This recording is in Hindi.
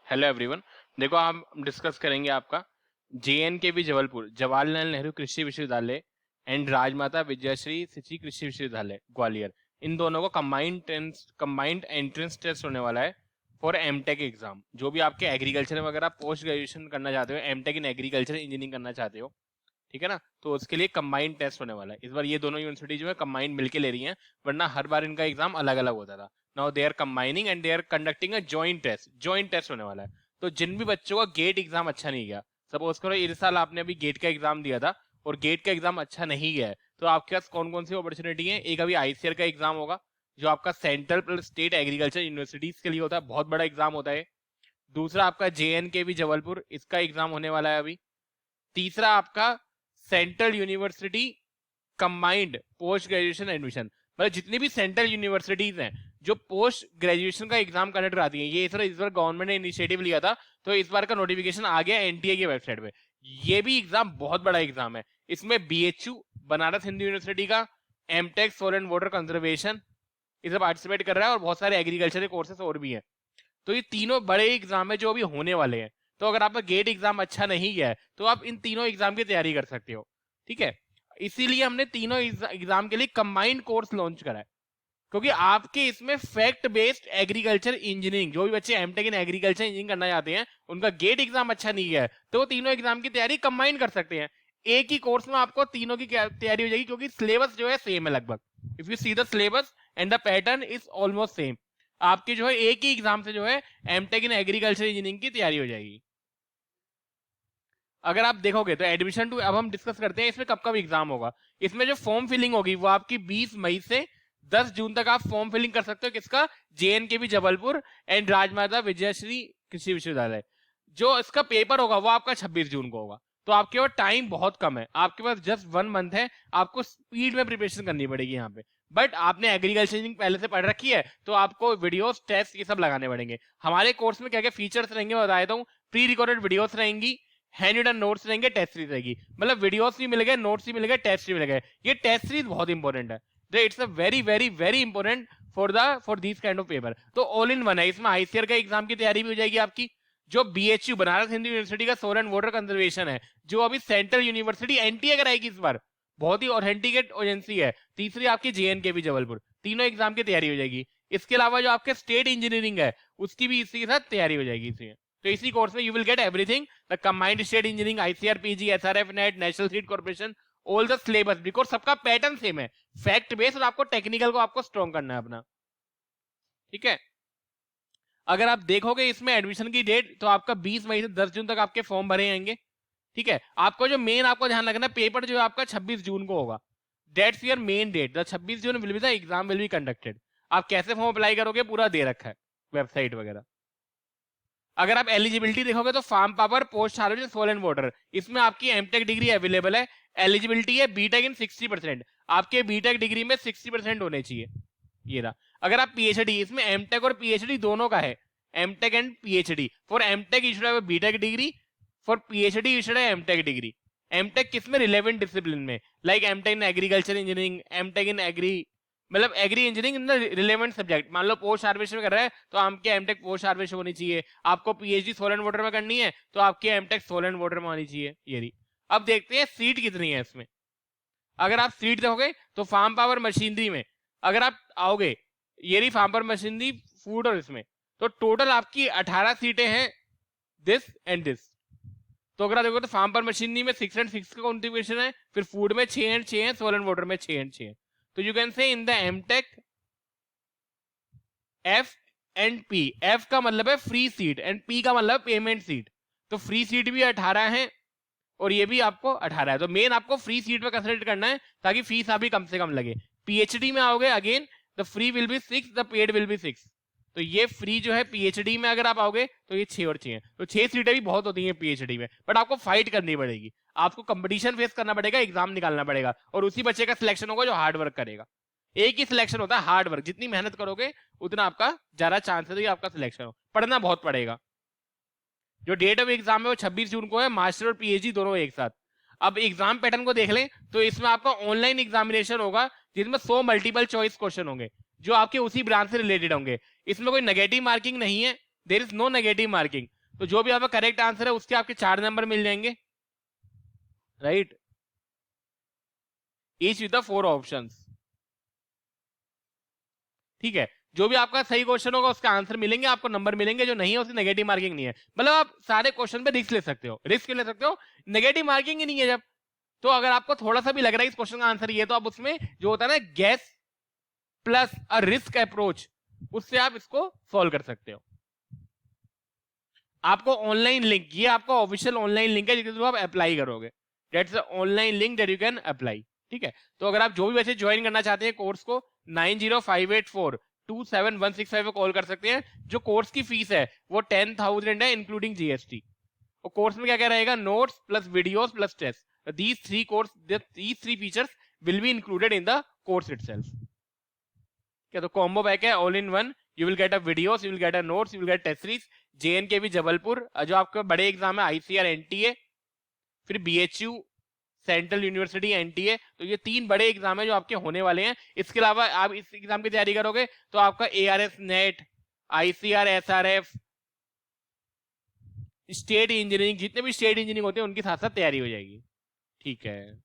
Hello everyone. देखो हम डिस्कस करेंगे आपका JNKV जबलपुर जवाहरलाल नेहरू कृषि विश्वविद्यालय एंड राजमाता विजयश्री सिंची कृषि विश्वविद्यालय ग्वालियर, इन दोनों को कंबाइंड एंट्रेंस टेस्ट होने वाला है फॉर एमटेक एग्जाम। जो भी आपके एग्रीकल्चर में अगर आप पोस्ट ग्रेजुएशन करना चाहते हो, एमटेक इन एग्रीकल्चर इंजीनियरिंग करना चाहते हो, ठीक है ना, तो उसके लिए कंबाइंड टेस्ट होने वाला है। इस बार ये दोनों यूनिवर्सिटी जो है कंबाइंड मिलके ले रही हैं, वरना हर बार इनका एग्जाम अलग अलग होता था। Now they are combining and they are conducting a joint test होने वाला है। तो जिन भी बच्चों का गेट एग्जाम अच्छा नहीं गया, सपोज करो इस साल आपने अभी गेट का एग्जाम दिया था और गेट का एग्जाम अच्छा नहीं गया है, तो आपके पास कौन कौन सी अपॉर्चुनिटी है। एक अभी ICAR का एग्जाम होगा, जो आपका central plus state agriculture universities के लिए होता है, बहुत बड़ा एग्जाम होता है। दूसरा आपका JNKV जबलपुर, इसका एग्जाम होने वाला है अभी। तीसरा आपका central university combined post graduation admission, मतलब जितनी भी सेंट्रल यूनिवर्सिटीज हैं जो पोस्ट ग्रेजुएशन का एग्जाम कंडक्ट कराती हैं, ये इस बार गवर्नमेंट ने इनिशिएटिव लिया था, तो इस बार का नोटिफिकेशन आ गया NTA की वेबसाइट पे। ये भी एग्जाम बहुत बड़ा एग्जाम है। इसमें BHU बनारस हिंदू यूनिवर्सिटी का MTech soil and water conservation इसे पार्टिसिपेट कर रहा है, और बहुत सारे एग्रीकल्चर के कोर्सेस और भी हैं। तो ये तीनों बड़े एग्जाम है जो अभी होने वाले हैं। तो अगर आपका गेट एग्जाम अच्छा नहीं गया है, तो आप इन तीनों एग्जाम की तैयारी कर सकते हो, ठीक है। इसीलिए हमने तीनों एग्जाम के लिए कंबाइंड कोर्स लॉन्च करा है, क्योंकि आपके इसमें फैक्ट बेस्ड एग्रीकल्चर इंजीनियरिंग, जो भी बच्चे एमटेक इन एग्रीकल्चर इंजीनियरिंग करना चाहते हैं, उनका गेट एग्जाम अच्छा नहीं गया है, तो वो तीनों एग्जाम की तैयारी कंबाइन कर सकते हैं। एक ही कोर्स में आपको तीनों की तैयारी हो जाएगी, क्योंकि सिलेबस जो है सेम है लगभग। If you see the syllabus and the pattern is almost same, आपकी जो है एक ही एग्जाम से जो है एमटेक इन एग्रीकल्चर इंजीनियरिंग की तैयारी हो जाएगी। अगर आप देखोगे तो एडमिशन टू, अब हम डिस्कस करते हैं इसमें कब कब एग्जाम होगा। इसमें जो फॉर्म फिलिंग होगी वो आपकी 20 मई से 10 जून तक आप फॉर्म फिलिंग कर सकते हो। किसका? JNKV जबलपुर एंड राजमाता विजयश्री कृषि विश्वविद्यालय। जो इसका पेपर होगा वो आपका 26 जून को होगा। तो आपके पास टाइम बहुत कम है, आपके पास जस्ट 1 मंथ है। आपको स्पीड में प्रिपरेशन करनी पड़ेगी यहाँ पे। बट आपने एग्रीकल्चर इंजीनियरिंग पहले से पढ़ रखी है, तो आपको वीडियोस टेस्ट ये सब लगाने पड़ेंगे। हमारे कोर्स में क्या क्या फीचर्स रहेंगे मैं बता देता हूँ। प्री रिकॉर्डेड वीडियोस रहेंगी, हैंड रिटन नोट्स रहेंगे, टेस्ट सीरीज रहेगी। मतलब वीडियोस भी मिल गए, नोट्स भी मिल गए, टेस्ट भी मिल गए। ये टेस्ट सीरीज बहुत इंपॉर्टेंट है, it's a very very very important for this kind of paper. तो ऑल इन वन है। इसमें ICAR का एग्जाम की तैयारी भी हो जाएगी आपकी। जो BHU बनारस हिंदू यूनिवर्सिटी का सोल एंड वाटर कंजर्वेशन है, जो अभी सेंट्रल यूनिवर्सिटी NTA कराएगी इस बार, बहुत ही ऑथेंटिकेट एजेंसी है। तीसरी आपकी JNKV जबलपुर, तीनों एग्जाम की तैयारी हो जाएगी। इसके अलावा जो आपके स्टेट इंजीनियरिंग है, उसकी भी इसी के साथ तैयारी हो जाएगी इसमें। तो इसी कोर्स में you will get everything, the combined state engineering, ICAR PG, SRF net, national seed corporation, all the syllabus, because सबका पैटर्न सेम है, फैक्ट बेस्ड, और आपको टेक्निकल को आपको स्ट्रॉन्ग करना है अपना, ठीक है। अगर आप देखोगे इसमें एडमिशन की डेट, तो आपका 20 मई से 10 जून तक आपके फॉर्म भरे जाएंगे, ठीक है। आपको जो मेन आपको ध्यान रखना है, पेपर जो है आपका 26 जून को होगा। That's your main date, the 26 June will be the exam will be conducted. आप कैसे फॉर्म अप्लाई करोगे पूरा दे रखा है वेबसाइट वगैरह। अगर आप एलिजिबिलिटी देखोगे तो farm power, post harvest, soil and water, इसमें आपकी एमटेक डिग्री अवेलेबल है। एलिजिबिलिटी है बीटेक इन 60%, आपके बीटेक डिग्री में 60% होने चाहिए, ये रहा। अगर आप PhD, इसमें एमटेक और PhD दोनों का है, MTech and PhD। For MTech you should have BTech degree, for PhD you should have MTech degree. MTech किसमें? रिलेवेंट डिसिप्लिन में, like MTech in agriculture engineering, MTech in agri, मतलब agri engineering in the relevant subject. मान लो पोस्ट हार्वेस्ट में कर रहा है, तो आपके एमटेक पोस्ट हार्वेस्ट होनी चाहिए। आपको PhD सोल एंड वाटर में करनी है, तो आपकी एमटेक सोल एंड वाटर में होनी चाहिए, ये रही। अब देखते हैं सीट कितनी है इसमें। अगर आप सीट देखोगे तो फार्म पावर मशीनरी में अगर आप आओगे, ये रही फार्म पावर मशीनरी, फूड और इसमें, तो टोटल आपकी 18 सीटें हैं, दिस एंड दिस। तो अगर आप देखो तो फार्म पावर मशीनरी में 6 and 6 का कॉन्ट्रीब्यूशन है, फिर फूड में 6 and 6 है, सोल एंड वाटर में 6 and 6 है। तो you can say in the MTech F and P, F का मतलब है फ्री सीट एंड P का मतलब पेमेंट सीट। तो फ्री सीट भी 18 है और ये भी आपको 18 है। तो मेन आपको फ्री सीट पे कंसिडर करना है, ताकि फीस अभी कम से कम लगे। PhD में आओगे, again the free will be 6, the paid will be 6। तो ये फ्री जो है PhD में अगर आप आओगे तो ये 6 और 6 है। तो 6 सीटें भी बहुत होती हैं PhD में, बट आपको फाइट करनी पड़ेगी, आपको कंपटीशन फेस करना पड़ेगा, एग्जाम निकालना पड़ेगा, और उसी बच्चे का सिलेक्शन होगा जो हार्ड वर्क करेगा। एक ही सिलेक्शन होता है, हार्ड वर्क। जितनी मेहनत करोगे उतना आपका ज्यादा चांस है कि आपका सिलेक्शन हो। पढ़ना बहुत पड़ेगा। जो डेट ऑफ एग्जाम है वो 26 जून को है, मास्टर और PhD दोनों एक साथ। अब एग्जाम पैटर्न को देख लें तो इसमें आपका ऑनलाइन एग्जामिनेशन होगा, जिसमें 100 मल्टीपल चॉइस क्वेश्चन होंगे जो आपके उसी ब्रांच से रिलेटेड होंगे। इसमें कोई नेगेटिव मार्किंग नहीं है, there is no negative marking. तो जो भी आपका करेक्ट आंसर है उसके आपके 4 नंबर मिल जाएंगे, right, each with the 4 options. ठीक है, जो भी आपका सही क्वेश्चन होगा उसका आंसर मिलेंगे, आपको नंबर मिलेंगे, जो नहीं है उसकी नेगेटिव मार्किंग नहीं है। मतलब आप सारे क्वेश्चन पे रिस्क ले सकते हो, रिस्क ले सकते हो, नेगेटिव मार्किंग ही नहीं है जब। तो अगर आपको थोड़ा सा भी लग रहा है इस क्वेश्चन का आंसर ये, तो आप उसमें जो होता है ना gas plus a risk approach, उससे आप इसको सॉल्व कर सकते हो। आपको ऑनलाइन लिंक, ये आपका ऑफिशियल ऑनलाइन लिंक है जिसके थ्रू आप अप्लाई करोगे, that's the online link that you can apply. ठीक है, तो अगर आप जो भी बच्चे ज्वाइन करना चाहते हैं कोर्स को, 9058427165 पे कॉल कर सकते हैं। जो कोर्स की फीस है वो 10,000 है इंक्लूडिंग जीएसटी। और कोर्स में क्या क्या रहेगा, notes plus videos plus test, these three features will be included in the course itself. क्या तो कॉम्बो पैक है, all in one, you will get a videos, you will get a notes, you will get test series. JNKV Jabalpur जो आपके बड़े एग्जाम है आईसीआर एनटीए, फिर बीएचयू सेंट्रल यूनिवर्सिटी एनटीए, तो ये 3 बड़े एग्जाम है जो आपके होने वाले हैं। इसके अलावा आप इस एग्जाम की तैयारी करोगे तो आपका ARS net, ICR SRF, state engineering, जितने भी स्टेट इंजीनियरिंग होते हैं उनके साथ साथ तैयारी हो जाएगी। ठीक है।